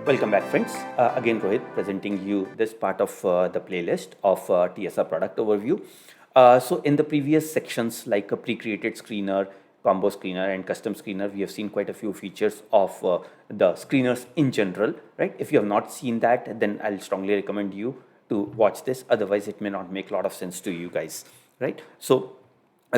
Welcome back, friends. Again, Rohit presenting you this part of the playlist of TSR Product Overview. So in the previous sections like a pre-created screener, combo screener and custom screener, we have seen quite a few features of the screeners in general, right? If you have not seen that, then I'll strongly recommend you to watch this. Otherwise, it may not make a lot of sense to you guys, right? So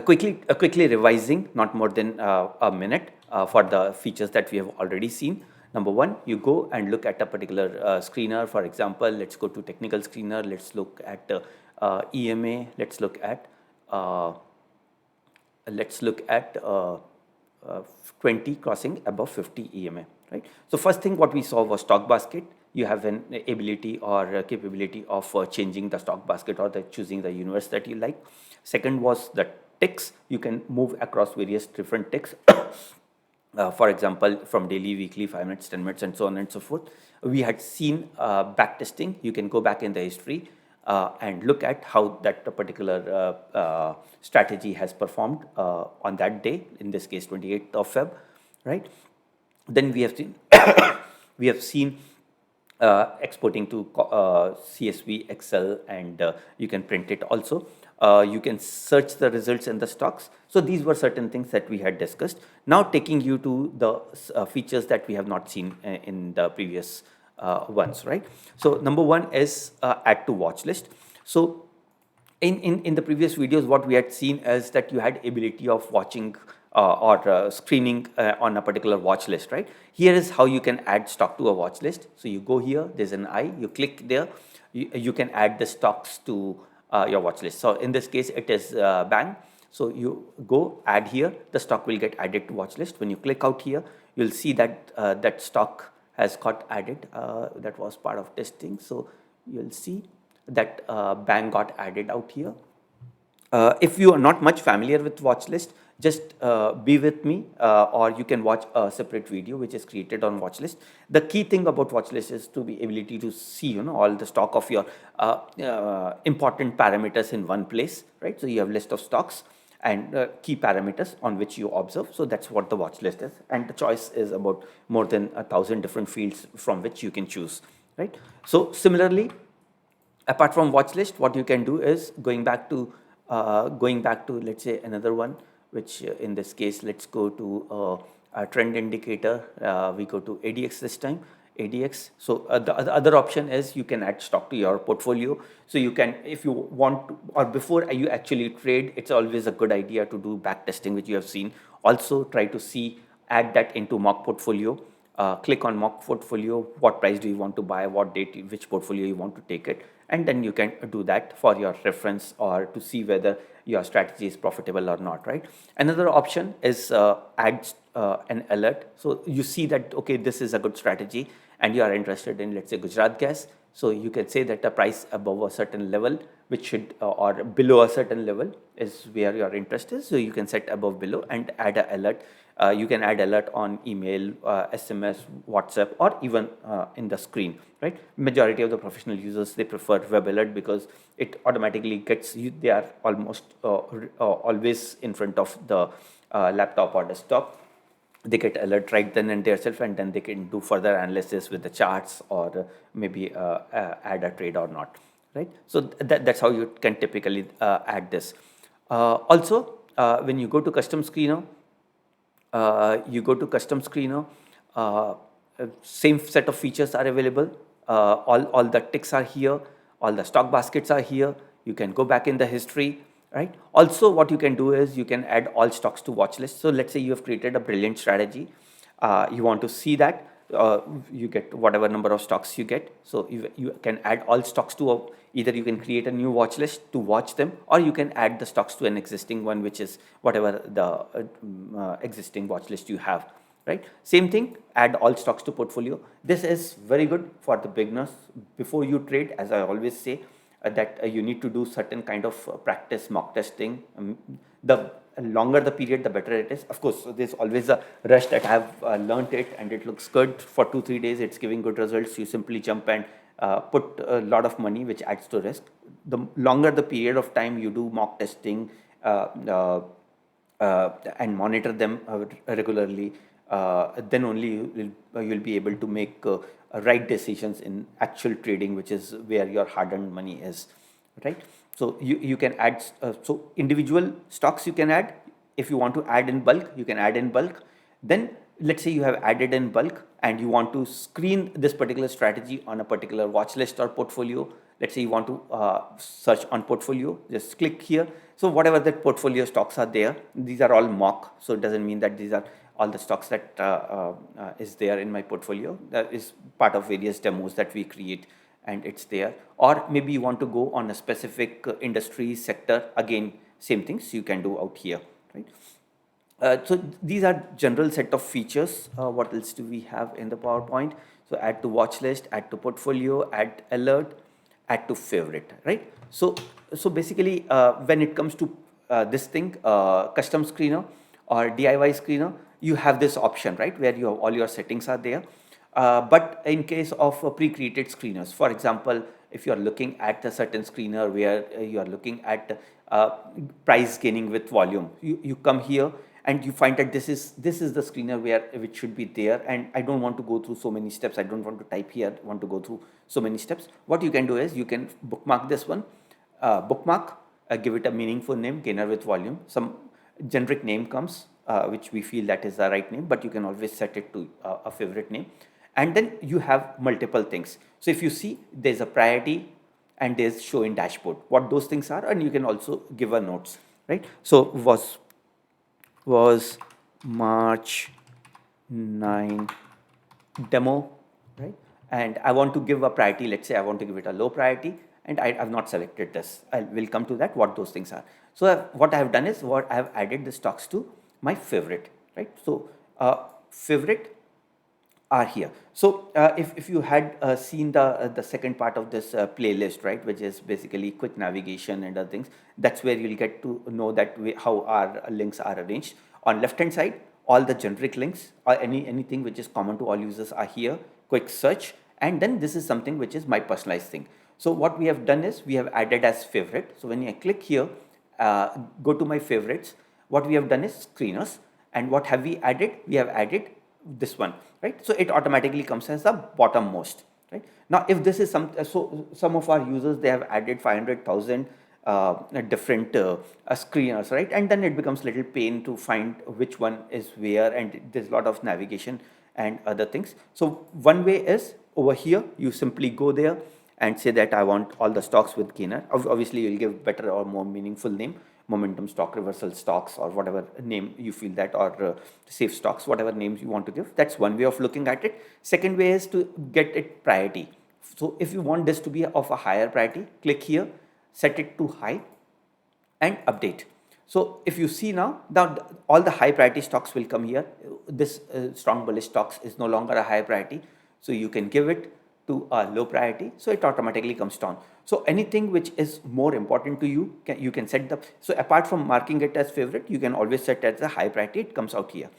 quickly revising, not more than a minute for the features that we have already seen. Number one, you go and look at a particular screener. For example, let's go to technical screener. Let's look at EMA. Uh, let's look at 20 crossing above 50 EMA, right? So first thing what we saw was stock basket. You have an ability or capability of changing the stock basket or choosing the universe that you like. Second was the ticks. You can move across various different ticks. For example, from daily, weekly, 5 minutes, 10 minutes, and so on and so forth. We had seen back testing. You can go back in the history and look at how that particular strategy has performed on that day, in this case 28th of Feb, right? Then we have seen we have seen exporting to CSV, Excel, and you can print it also. You can search the results in the stocks. So these were certain things that we had discussed. Now taking you to the features that we have not seen in the previous ones, right? So number one is add to watch list. So in the previous videos, what we had seen is that you had ability of watching or screening on a particular watch list, right? Here is how you can add stock to a watch list. So you go here, there's an eye, you click there, you can add the stocks to your watch list. So in this case, it is bang. So you go add here, the stock will get added to watch list. When you click out here, you'll see that that stock has got added. That was part of testing. So you'll see that bang got added out here. If you are not much familiar with watch list, just be with me or you can watch a separate video which is created on watch list. The key thing about watch list is to be ability to see all the stock of your important parameters in one place, right? So you have list of stocks and key parameters on which you observe. So that's what the watch list is, and the choice is about more than 1,000 different fields from which you can choose, right? So similarly, apart from watch list, what you can do is going back to let's say another one, which in this case, let's go to a trend indicator. We go to ADX this time, ADX. So the other option is you can add stock to your portfolio. So you can, if you want to, or before you actually trade, it's always a good idea to do back testing, which you have seen. Also try to see, add that into mock portfolio. Click on mock portfolio, what price do you want to buy, what date, which portfolio you want to take it, and then you can do that for your reference or to see whether your strategy is profitable or not, right? Another option is add an alert. So you see that, okay, this is a good strategy and you are interested in, let's say, Gujarat Gas. So you can say that the price above a certain level, which should or below a certain level, is where your interest is. So you can set above, below, and add an alert. You can add alert on email, SMS, WhatsApp, or even in the screen, right? Majority of the professional users, they prefer web alert because it automatically gets you. They are almost always in front of the laptop or desktop. They get alert right then and there self, and then they can do further analysis with the charts or maybe add a trade or not, right? So that's how you can typically add this. Also, when you go to custom screener, same set of features are available. All the ticks are here, all the stock baskets are here. You can go back in the history, right? Also, what you can do is you can add all stocks to watch list. So let's say you have created a brilliant strategy. You want to see that you get whatever number of stocks you get. So you can add all stocks to either you can create a new watch list to watch them, or you can add the stocks to an existing one, which is whatever the existing watch list you have, right? Same thing, add all stocks to portfolio. This is very good for the beginners. Before you trade, as I always say, that you need to do certain kind of practice mock testing. The longer the period, the better it is. Of course, there's always a rush that I have learned it and it looks good for 2-3 days. It's giving good results. You simply jump and put a lot of money, which adds to risk. The longer the period of time you do mock testing and monitor them regularly, then only you'll be able to make right decisions in actual trading, which is where your hard-earned money is, right? So you can add, so individual stocks you can add. If you want to add in bulk, you can add in bulk. Then let's say you have added in bulk and you want to screen this particular strategy on a particular watch list or portfolio. Let's say you want to search on portfolio, just click here. So whatever that portfolio stocks are there, these are all mock. So it doesn't mean that these are all the stocks that is there in my portfolio. That is part of various demos that we create, and it's there. Or maybe you want to go on a specific industry sector. Again, same things you can do out here, right? So these are general set of features. What else do we have in the PowerPoint? So add to watch list, add to portfolio, add alert, add to favorite, right? So basically, when it comes to this thing, custom screener or DIY screener, you have this option, right, where you have all your settings are there. But in case of pre-created screeners, for example, if you are looking at a certain screener where you are looking at price gaining with volume, you come here and you find that this is the screener where which should be there, and I don't want to go through so many steps. I don't want to type here, want to go through so many steps. What you can do is you can bookmark this one, give it a meaningful name, gainer with volume. Some generic name comes which we feel that is the right name, but you can always set it to a favorite name. And then you have multiple things. So if you see, there's a priority and there's show in dashboard, what those things are, and you can also give a notes, right? So was March 9 demo, right? And I want to give a priority. Let's say I want to give it a low priority, and I have not selected this. I will come to that, what those things are. So what I have done is, what I have added the stocks to my favorite, right? So favorite are here. So if you had seen the second part of this playlist, right, which is basically quick navigation and other things, that's where you'll get to know that how our links are arranged. On left hand side, all the generic links or anything which is common to all users are here, quick search, and then this is something which is my personalized thing. So what we have done is we have added as favorite. So when I click here, go to my favorites, what we have done is screeners, and what have we added? We have added this one, right? So it automatically comes as the bottommost, right? Now if this is some of our users, they have added 500,000 different screeners, right? And then it becomes little pain to find which one is where, and there's a lot of navigation and other things. So one way is over here, you simply go there and say that I want all the stocks with gainer. Obviously you'll give better or more meaningful name, momentum stock, reversal stocks, or whatever name you feel that, or safe stocks, whatever names you want to give. That's one way of looking at it. Second way is to get it priority. So if you want this to be of a higher priority, click here, set it to high, and update. So if you see now all the high priority stocks will come here. This strong bullish stocks is no longer a high priority, so you can give it to a low priority, so it automatically comes down. So anything which is more important to you, you can set the, so apart from marking it as favorite, you can always set as a high priority. It comes out here.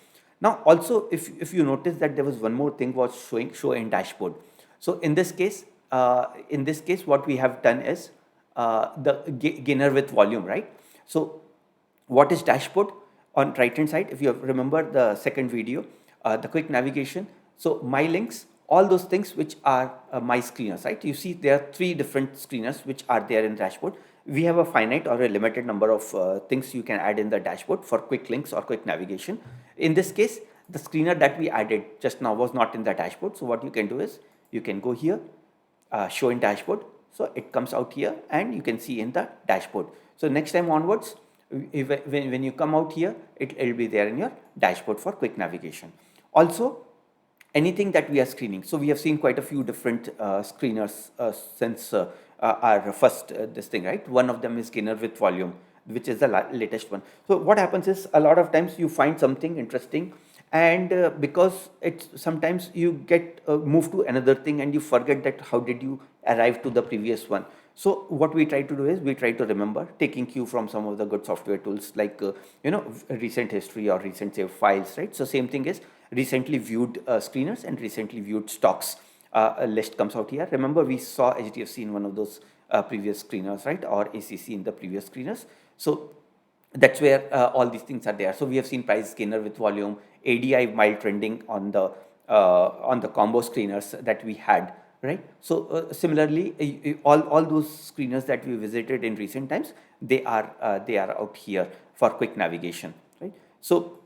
Now also, if you notice that there was one more thing was show in dashboard. So in this case, what we have done is the gainer with volume, right? So what is dashboard? On right hand side, if you remember the second video, the quick navigation, so my links, all those things which are my screeners, right? You see there are 3 different screeners which are there in dashboard. We have a finite or a limited number of things you can add in the dashboard for quick links or quick navigation. In this case, the screener that we added just now was not in the dashboard. So what you can do is you can go here, show in dashboard. So it comes out here and you can see in the dashboard. So next time onwards, when you come out here, it will be there in your dashboard for quick navigation. Also, anything that we are screening. So we have seen quite a few different screeners since our first this thing, right? One of them is gainer with volume, which is the latest one. So what happens is a lot of times you find something interesting, and because it's sometimes you get moved to another thing and you forget that how did you arrive to the previous one. So what we try to do is we try to remember, taking cue from some of the good software tools like recent history or recent save files, right? So same thing is recently viewed screeners and recently viewed stocks. A list comes out here. Remember we saw HDFC in one of those previous screeners, right? Or ACC in the previous screeners. So that's where all these things are there. So we have seen price scanner with volume, ADI mild trending on the combo screeners that we had, right? So similarly, all those screeners that we visited in recent times, they are out here for quick navigation, right? So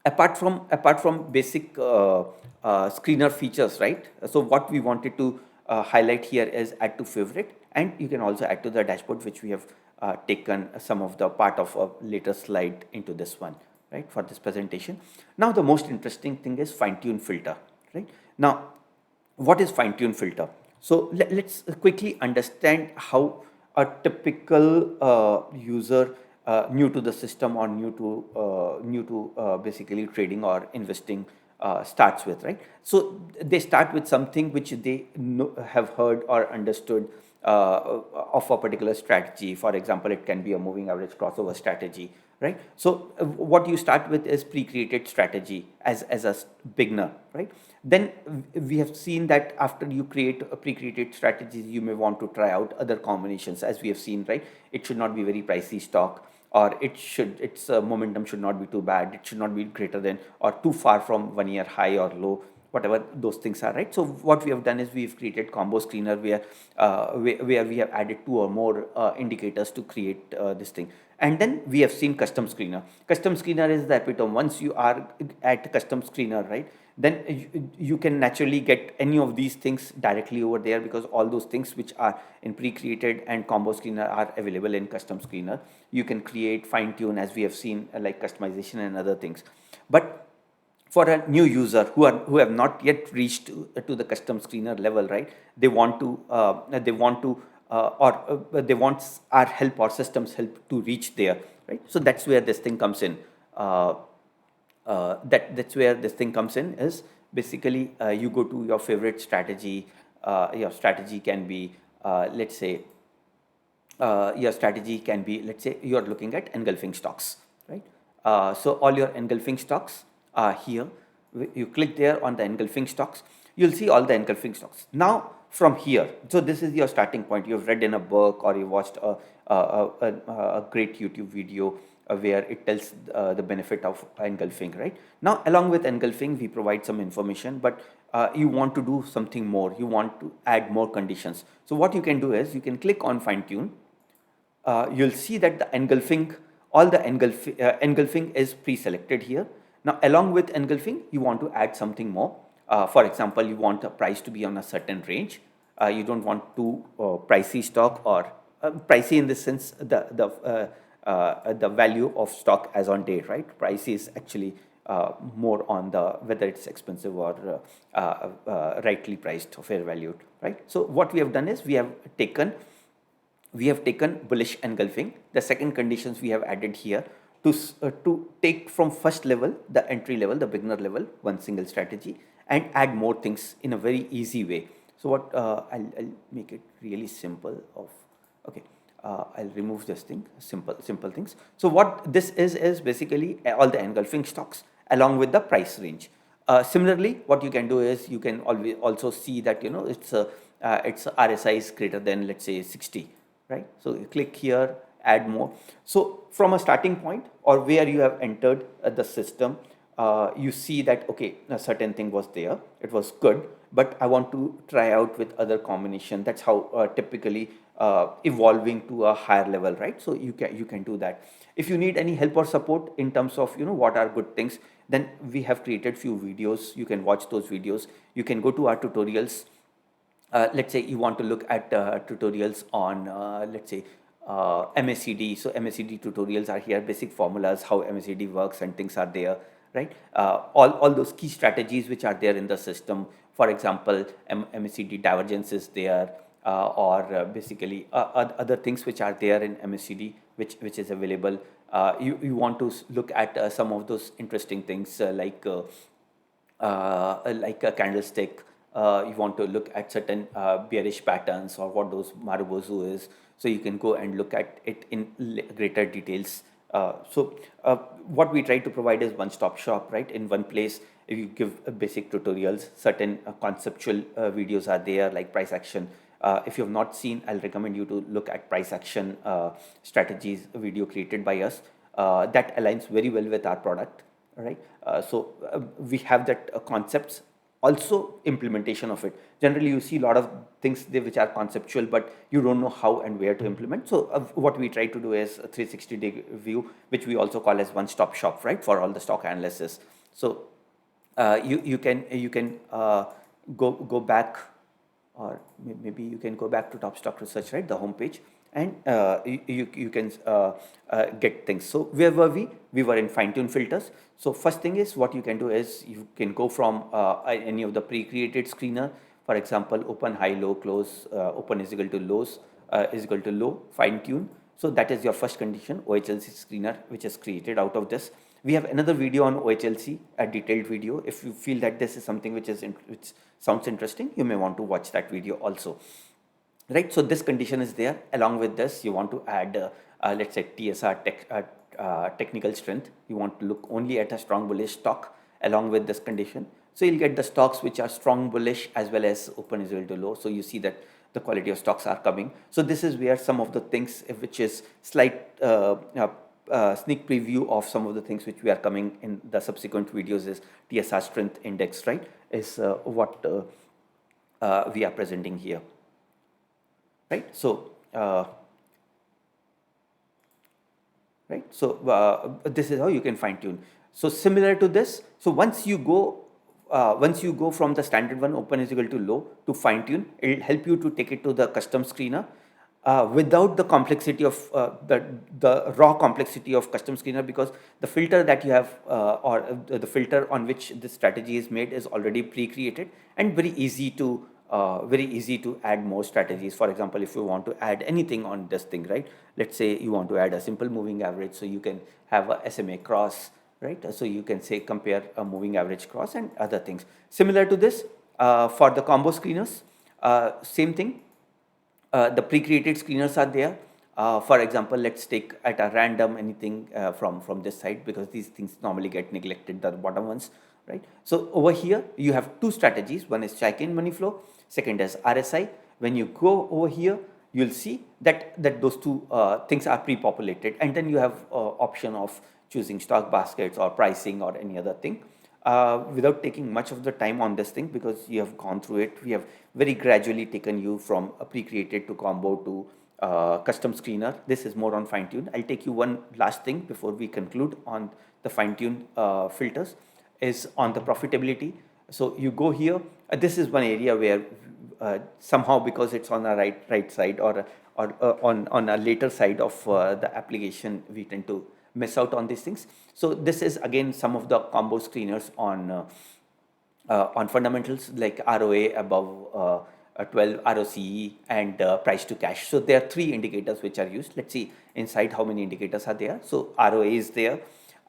apart from basic screener features, right? So what we wanted to highlight here is add to favorite, and you can also add to the dashboard, which we have taken some of the part of a later slide into this one, right, for this presentation. Now the most interesting thing is Finetune filter, right? Now what is Finetune filter? So let's quickly understand how a typical user new to the system or new to basically trading or investing starts with, right? So they start with something which they have heard or understood of a particular strategy. For example, it can be a moving average crossover strategy, right? So what you start with is pre-created strategy as a beginner, right? Then we have seen that after you create a pre-created strategies, you may want to try out other combinations, as we have seen, right? It should not be very pricey stock, or its momentum should not be too bad. It should not be greater than or too far from 1 year high or low, whatever those things are, right? So what we have done is we've created combo screener where we have added two or more indicators to create this thing. And then we have seen custom screener. Custom screener is the epitome. Once you are at custom screener, right, then you can naturally get any of these things directly over there, because all those things which are in pre-created and combo screener are available in custom screener. You can create, fine tune, as we have seen, like customization and other things. But for a new user who have not yet reached to the custom screener level, right, they want our help or systems help to reach there, right? So that's where this thing comes in. uh, that's where this thing comes in is basically you go to your favorite strategy. Your strategy can be, let's say, your strategy can be, let's say, you are looking at engulfing stocks, right? So all your engulfing stocks are here. You click there on the engulfing stocks, you'll see all the engulfing stocks. Now from here, so this is your starting point. You've read in a book or you watched a great YouTube video where it tells the benefit of engulfing, right? Now along with engulfing, we provide some information, but you want to do something more. You want to add more conditions. So what you can do is you can click on fine tune. You'll see that the engulfing, all the engulfing is pre-selected here. Now along with engulfing, you want to add something more. For example, you want a price to be on a certain range. You don't want too pricey stock, or pricey in the sense the value of stock as on date, right? Price is actually more on the whether it's expensive or rightly priced or fair valued, right? So what we have done is we have taken bullish engulfing. The second conditions we have added here to take from first level, the entry level, the beginner level, one single strategy, and add more things in a very easy way. So what I'll make it really simple. Okay, I'll remove this thing. Simple things. So what this is basically all the engulfing stocks along with the price range. Similarly, what you can do is you can always also see that it's RSI is greater than, let's say, 60, right? So you click here, add more. So from a starting point or where you have entered the system, you see that, okay, a certain thing was there, it was good, but I want to try out with other combination. That's how typically evolving to a higher level, right? So you can do that. If you need any help or support in terms of what are good things, then we have created few videos. You can watch those videos. You can go to our tutorials. Let's say you want to look at tutorials on, let's say, MACD. So MACD tutorials are here, basic formulas, how MACD works and things are there, right? All those key strategies which are there in the system. For example, MACD divergence is there, or basically other things which are there in MACD, which is available. You want to look at some of those interesting things, like a candlestick. You want to look at certain bearish patterns or what those Marubozu is. So you can go and look at it in greater details. What we try to provide is one-stop shop, right? In one place, if you give basic tutorials, certain conceptual videos are there, like price action. If you have not seen, I'll recommend you to look at price action strategies video created by us. that aligns very well with our product, right? We have that concepts, also implementation of it. Generally, you see a lot of things which are conceptual, but you don't know how and where to implement. So what we try to do is a 360-day view, which we also call as one-stop shop, right, for all the stock analysis. So you can go back, or maybe you can go back to TopStockResearch, right, the homepage, and you can get things. So where were we? We were in Finetune filters. So first thing is, what you can do is you can go from any of the pre-created screener. For example, open, high, low, close, open is equal to lows, is equal to low, Finetune. So that is your first condition, OHLC screener, which is created out of this. We have another video on OHLC, a detailed video. If you feel that this is something which sounds interesting, you may want to watch that video also. Right, so this condition is there. Along with this, you want to add, let's say, TSR technical strength. You want to look only at a strong bullish stock along with this condition. So you'll get the stocks which are strong bullish as well as open is equal to low. So you see that the quality of stocks are coming. So this is where some of the things, which is slight sneak preview of some of the things which we are coming in the subsequent videos, is TSR strength index, right, is what we are presenting here. Right, so this is how you can fine tune. So similar to this, so once you go from the standard one, open is equal to low, to fine tune, it will help you to take it to the custom screener without the complexity of the raw complexity of custom screener, because the filter that you have or the filter on which this strategy is made is already pre-created and very easy to add more strategies. For example, if you want to add anything on this thing, right? Let's say you want to add a simple moving average, so you can have a SMA cross, right? So you can say compare a moving average cross and other things. Similar to this, for the combo screeners, same thing. The pre-created screeners are there. For example, let's take at a random anything from this side, because these things normally get neglected, the bottom ones, right? So over here you have two strategies. One is check-in money flow, second is RSI. When you go over here, you'll see that those two things are pre-populated, and then you have option of choosing stock baskets or pricing or any other thing. Without taking much of the time on this thing, because you have gone through it, we have very gradually taken you from a pre-created to combo to custom screener. This is more on fine tune. I'll take you one last thing before we conclude on the fine tune filters, is on the profitability. So you go here, this is one area where somehow, because it's on the right side or on a later side of the application, we tend to miss out on these things. So this is again some of the combo screeners on fundamentals like ROA above 12, ROCE, and price to cash. So there are three indicators which are used. Let's see inside how many indicators are there. So ROA is there,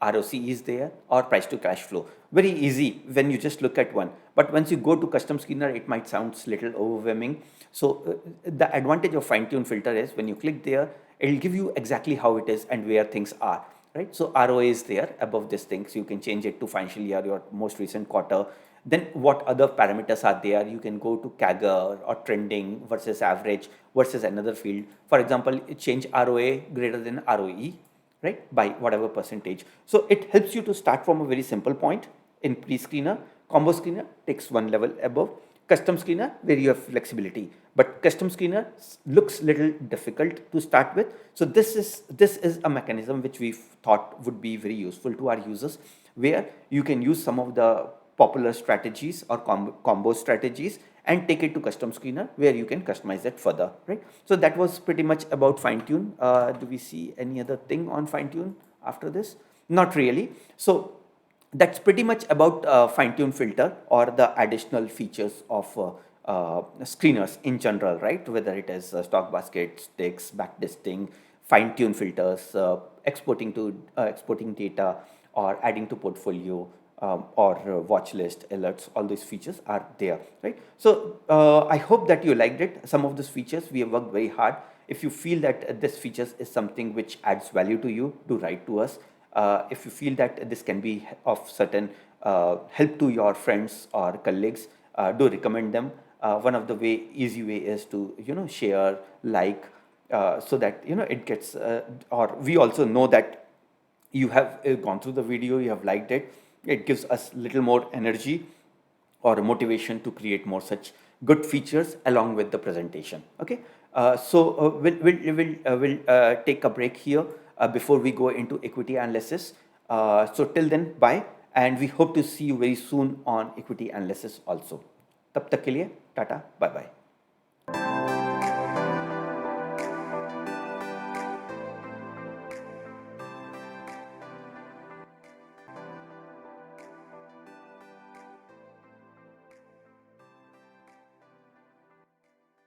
ROCE is there, or price to cash flow. Very easy when you just look at one. But once you go to custom screener, it might sound a little overwhelming. So the advantage of fine tune filter is when you click there, it will give you exactly how it is and where things are. Right? So ROA is there above this thing, so you can change it to financial year, your most recent quarter. Then what other parameters are there? You can go to CAGR or trending versus average versus another field. For example, change ROA greater than ROE, right, by whatever percentage. So it helps you to start from a very simple point in pre-screener. Combo screener takes one level above. Custom screener, where you have flexibility, but custom screener looks little difficult to start with. So this is a mechanism which we thought would be very useful to our users, where you can use some of the popular strategies or combo strategies and take it to custom screener, where you can customize it further, right? So that was pretty much about fine tune. Do we see any other thing on fine tune after this? Not really. So that's pretty much about fine tune filter or the additional features of screeners in general, right? Whether it is stock basket, sticks, backlisting, fine tune filters, exporting data, or adding to portfolio, or watch list alerts. All these features are there, right? So I hope that you liked it. Some of these features we have worked very hard. If you feel that this features is something which adds value to you, do write to us. If you feel that this can be of certain help to your friends or colleagues, do recommend them. One of the easy way is to share, like, so that it gets or we also know that you have gone through the video, you have liked it. It gives us little more energy or motivation to create more such good features along with the presentation. Okay, we'll take a break here before we go into equity analysis. So till then, bye, and we hope to see you very soon on equity analysis also. तब तक के लिए Tata, bye bye.